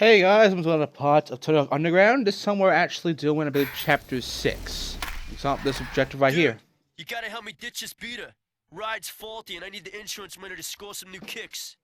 Hey guys, I'm doing a part of Tunnel Underground. This time we're actually doing, I believe, Chapter 6. It's not this objective right Dude, here. you gotta help me ditch this beater. Ride's faulty and I need the insurance money to score some new kicks.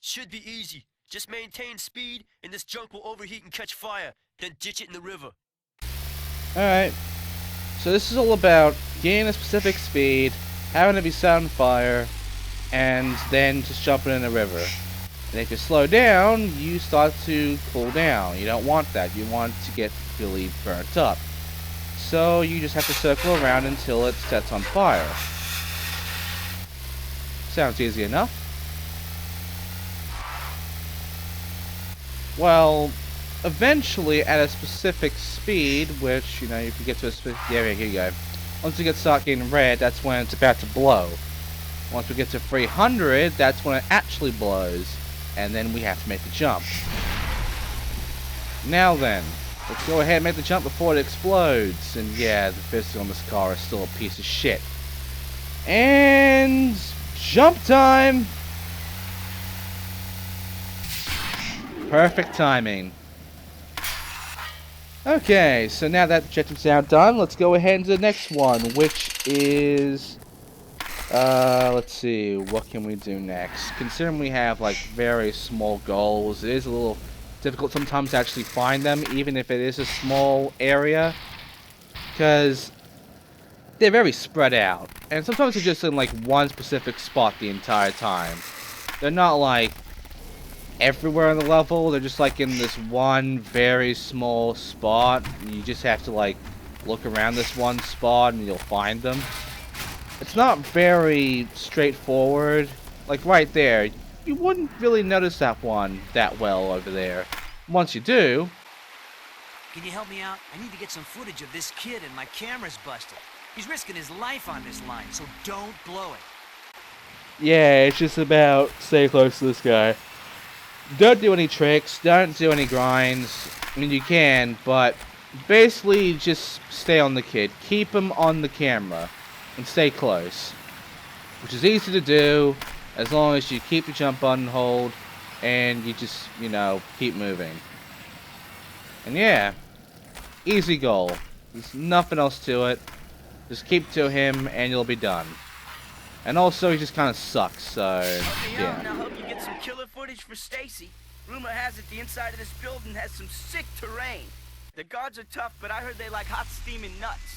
Should be easy. Just maintain speed and this junk will overheat and catch fire. Then ditch it in the river. Alright, so this is all about getting a specific speed, having it be set on fire, and then just jumping in the river. And if you slow down, you start to cool down. You don't want that. You want to get really burnt up. So you just have to circle around until it sets on fire. Sounds easy enough. Well, eventually at a specific speed, which, if you get to a specific area, here you go. Once you start getting red, that's when it's about to blow. Once we get to 300, that's when it actually blows. And then we have to make the jump. Now then, let's go ahead and make the jump before it explodes. And yeah, the physics on this car is still a piece of shit. And jump time! Perfect timing. Okay, so now that objective's now done, let's go ahead into the next one, which is... let's see, what can we do next? Considering we have, like, very small goals, it is a little difficult sometimes to actually find them, even if it is a small area. Because they're very spread out. And sometimes they're just in, like, one specific spot the entire time. They're not, like, everywhere on the level. They're just, like, in this one very small spot. You just have to, like, look around this one spot and you'll find them. It's not very straightforward. Like right there, you wouldn't really notice that one that well over there. Once you do... Can you help me out? I need to get some footage of this kid and my camera's busted. He's risking his life on this line, so don't blow it. Yeah, it's just about stay close to this guy. Don't do any tricks, don't do any grinds. I mean, you can, but basically just stay on the kid. Keep him on the camera. And stay close, which is easy to do as long as you keep the jump button hold and you just, keep moving. And yeah, easy goal. There's nothing else to it. Just keep to him and you'll be done. And also he just kind of sucks, so yeah. Now hope you get some killer footage for Stacy. Rumor has it the inside of this building has some sick terrain. The guards are tough, but I heard they like hot steaming nuts.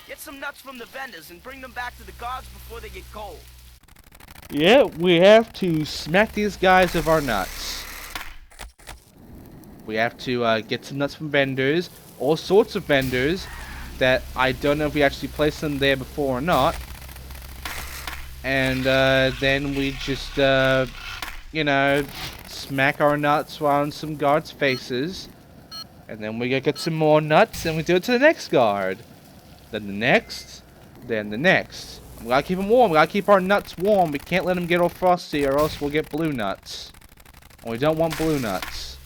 Get some nuts from the vendors and bring them back to the guards before they get cold. Yeah, we have to smack these guys of our nuts. We have to get some nuts from vendors, all sorts of vendors that I don't know if we actually placed them there before or not. And then we just, smack our nuts on some guards' faces. And then we go get some more nuts and we do it to the next guard. Then the next, then the next. We gotta keep them warm. We gotta keep our nuts warm. We can't let them get all frosty or else we'll get blue nuts. And we don't want blue nuts.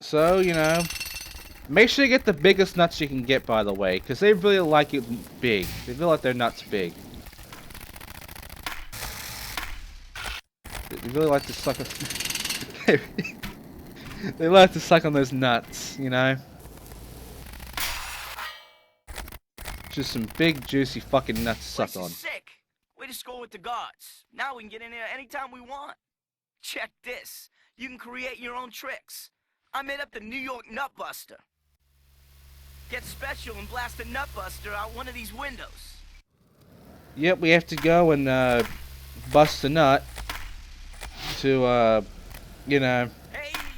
So, make sure you get the biggest nuts you can get, by the way, because they really like it big. They feel like their nuts big. They really like to suck a... They like to suck on those nuts, Just some big, juicy fucking nuts to suck on. Sick. Way to score with the guards. Now we can get in there anytime we want. Check this. You can create your own tricks. I made up the New York Nutbuster. Get special and blast a Nutbuster out one of these windows. Yep, we have to go and bust a nut to,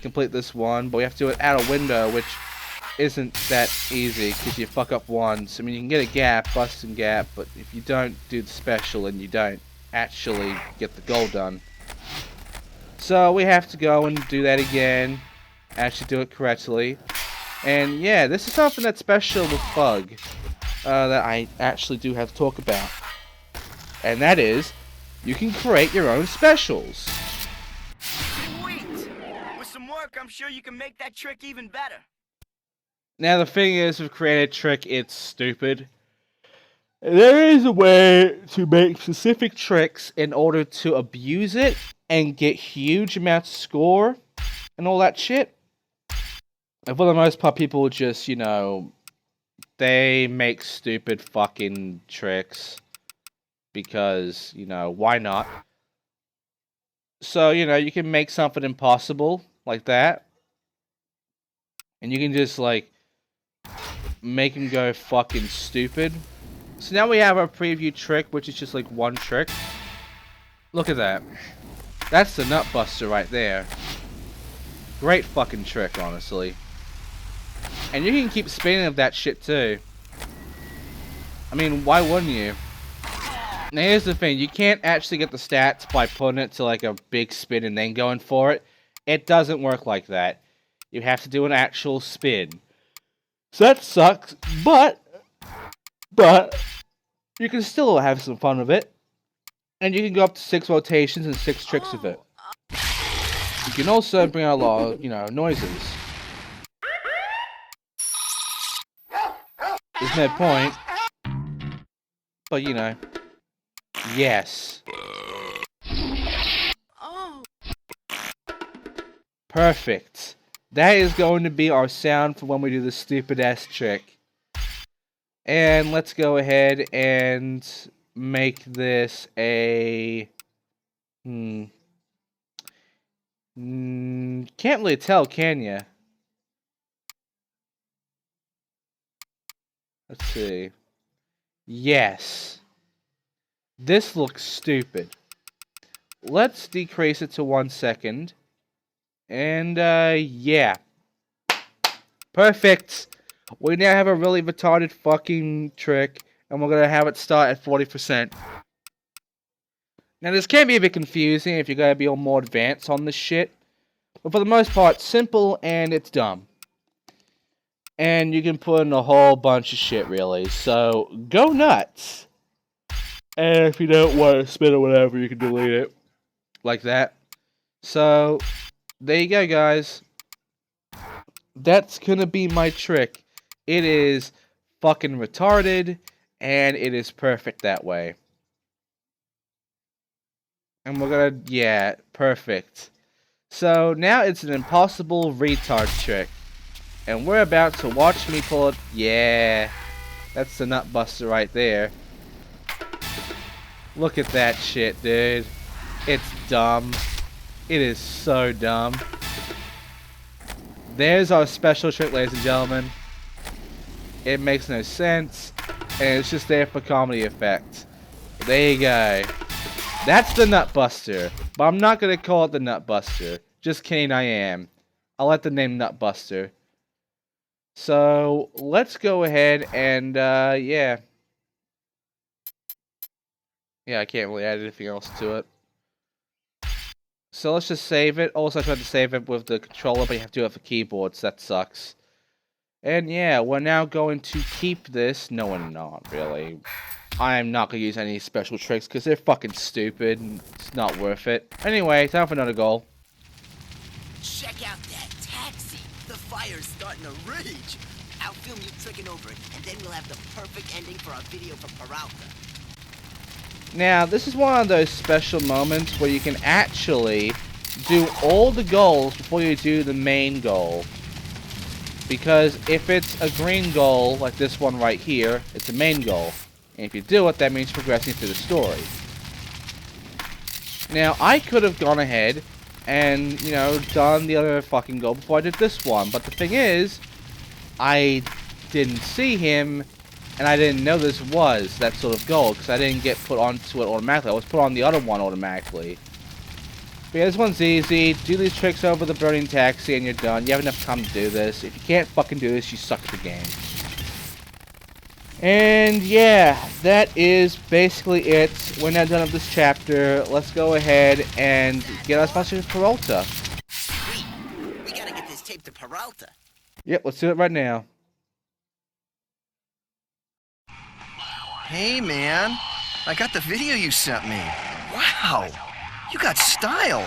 complete this one, but we have to do it out a window, which isn't that easy because you fuck up once. I mean, you can get a gap, bust a gap, but if you don't do the special and you don't actually get the goal done. So we have to go and do that again, actually do it correctly. And yeah, this is something that's special with Bug that I actually do have to talk about. And that is, you can create your own specials. I'm sure you can make that trick even better. Now the thing is, with creating a trick, it's stupid. There is a way to make specific tricks in order to abuse it and get huge amounts of score and all that shit. And for the most part, people just, you know, they make stupid fucking tricks because, you know, why not? So, you know, you can make something impossible like that. And you can just, like, make them go fucking stupid. So now we have our preview trick, which is just, like, one trick. Look at that. That's the nut buster right there. Great fucking trick, honestly. And you can keep spinning of that shit, too. I mean, why wouldn't you? Now, here's the thing. You can't actually get the stats by putting it to, like, a big spin and then going for it. It doesn't work like that. You have to do an actual spin. So that sucks, but you can still have some fun with it. And you can go up to 6 rotations and 6 tricks with it. You can also bring out a lot of, you know, noises. There's no point. But, you know. Yes. Perfect. That is going to be our sound for when we do the stupid ass trick. And let's go ahead and make this a... can't really tell, can ya? Let's see. Yes. This looks stupid. Let's decrease it to 1 second. And, yeah. Perfect. We now have a really retarded fucking trick. And we're gonna have it start at 40%. Now, this can be a bit confusing if you're gonna be all more advanced on this shit. But for the most part, simple and it's dumb. And you can put in a whole bunch of shit, really. So, go nuts. And if you don't want to spin or whatever, you can delete it. Like that. So, there you go, guys. That's gonna be my trick. It is fucking retarded, and it is perfect that way. And we're gonna, yeah, perfect. So, now it's an impossible retard trick. And we're about to watch me pull it. Yeah, that's the nut buster right there. Look at that shit, dude. It's dumb. It is so dumb. There's our special trick, ladies and gentlemen. It makes no sense, and it's just there for comedy effect. There you go. That's the nut buster, but I'm not gonna call it the nut buster. Just kidding, I am. I'll let the name nut buster. So, let's go ahead and, yeah. Yeah, I can't really add anything else to it. So, let's just save it. Also, I tried to save it with the controller, but you have to do it for keyboards. That sucks. And, yeah, we're now going to keep this. No, we're not, really. I'm not going to use any special tricks, because they're fucking stupid, and it's not worth it. Anyway, time for another goal. Check out that taxi. The fire's starting to rage. I'll film you tricking over it, and then we'll have the perfect ending for our video for Peralta. Now, this is one of those special moments where you can actually do all the goals before you do the main goal. Because if it's a green goal, like this one right here, it's a main goal. And if you do it, that means progressing through the story. Now, I could have gone ahead and, you know, done the other fucking goal before I did this one. But the thing is, I didn't see him, and I didn't know this was that sort of goal, because I didn't get put onto it automatically. I was put on the other one automatically. But yeah, this one's easy. Do these tricks over the burning taxi, and you're done. You have enough time to do this. If you can't fucking do this, you suck at the game. And yeah, that is basically it. We're now done with this chapter. Let's go ahead and get our sponsor, Peralta. Sweet. We gotta get this tape to Peralta. Yep, let's do it right now. Hey, man. I got the video you sent me. Wow. You got style.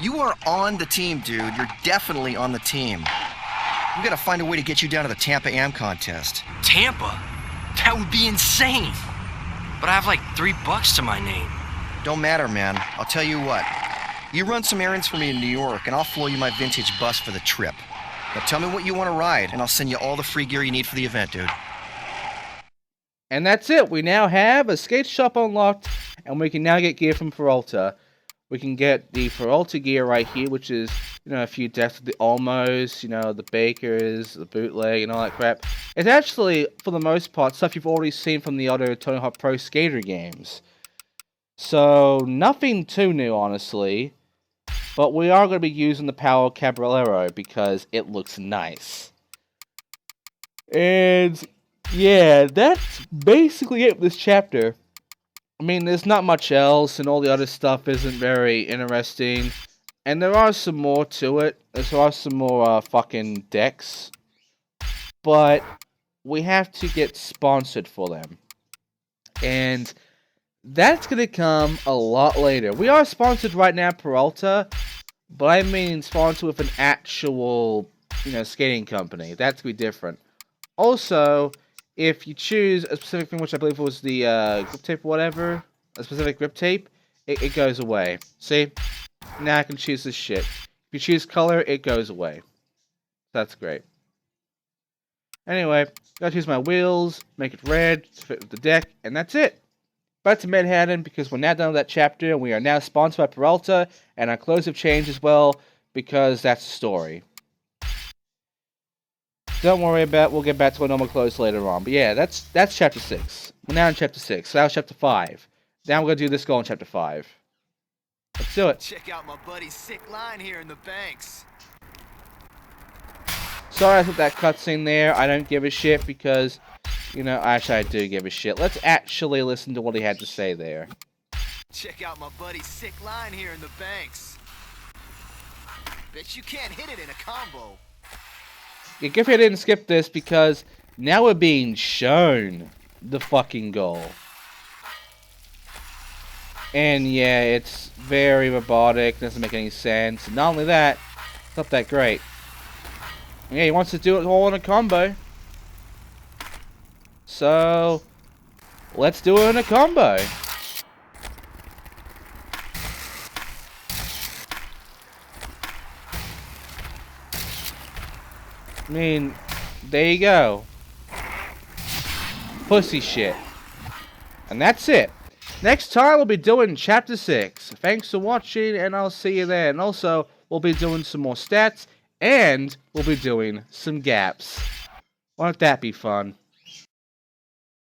You are on the team, dude. You're definitely on the team. We gotta find a way to get you down to the Tampa Am contest. Tampa? That would be insane. but I have like $3 to my name. Don't matter, man. I'll tell you what. You run some errands for me in New York, and I'll floor you my vintage bus for the trip. Now tell me what you want to ride, and I'll send you all the free gear you need for the event, dude. And that's it. We now have a skate shop unlocked, and we can now get gear from Peralta. We can get the Peralta gear right here, which is, you know, a few decks of the Olmos, you know, the Bakers, the Bootleg, and all that crap. It's actually, for the most part, stuff you've already seen from the other Tony Hawk Pro Skater games. So, nothing too new, honestly. But we are going to be using the Power Caballero because it looks nice. And, yeah, that's basically it for this chapter. I mean, there's not much else, and all the other stuff isn't very interesting. And there are some more to it. There are some more fucking decks. But we have to get sponsored for them. And that's going to come a lot later. We are sponsored right now, Peralta. But I mean sponsored with an actual, you know, skating company. That's going to be different. Also, if you choose a specific thing, which I believe was the grip tape or whatever, a specific grip tape, it goes away. See? Now I can choose this shit. If you choose color, it goes away. That's great. Anyway, gotta choose my wheels, make it red, to fit with the deck, and that's it. Back to Manhattan, because we're now done with that chapter, and we are now sponsored by Peralta, and our clothes have changed as well, because that's the story. Don't worry about it, we'll get back to our normal clothes later on. But yeah, that's chapter 6. We're now in chapter 6, so that was chapter 5. Now we're gonna do this goal in chapter 5. Let's do it. Check out my buddy's sick line here in the banks. Sorry I put that cutscene there, I don't give a shit, because, you know, actually I do give a shit. Let's actually listen to what he had to say there. Check out my buddy's sick line here in the banks. Bet you can't hit it in a combo. Yeah, good if I didn't skip this, because now we're being shown the fucking goal. And yeah, it's very robotic, doesn't make any sense. And not only that, it's not that great. Yeah, he wants to do it all in a combo. So, let's do it in a combo. I mean, there you go. Pussy shit. And that's it. Next time we'll be doing chapter 6. Thanks for watching, and I'll see you then. Also, we'll be doing some more stats, and we'll be doing some gaps. Won't that be fun?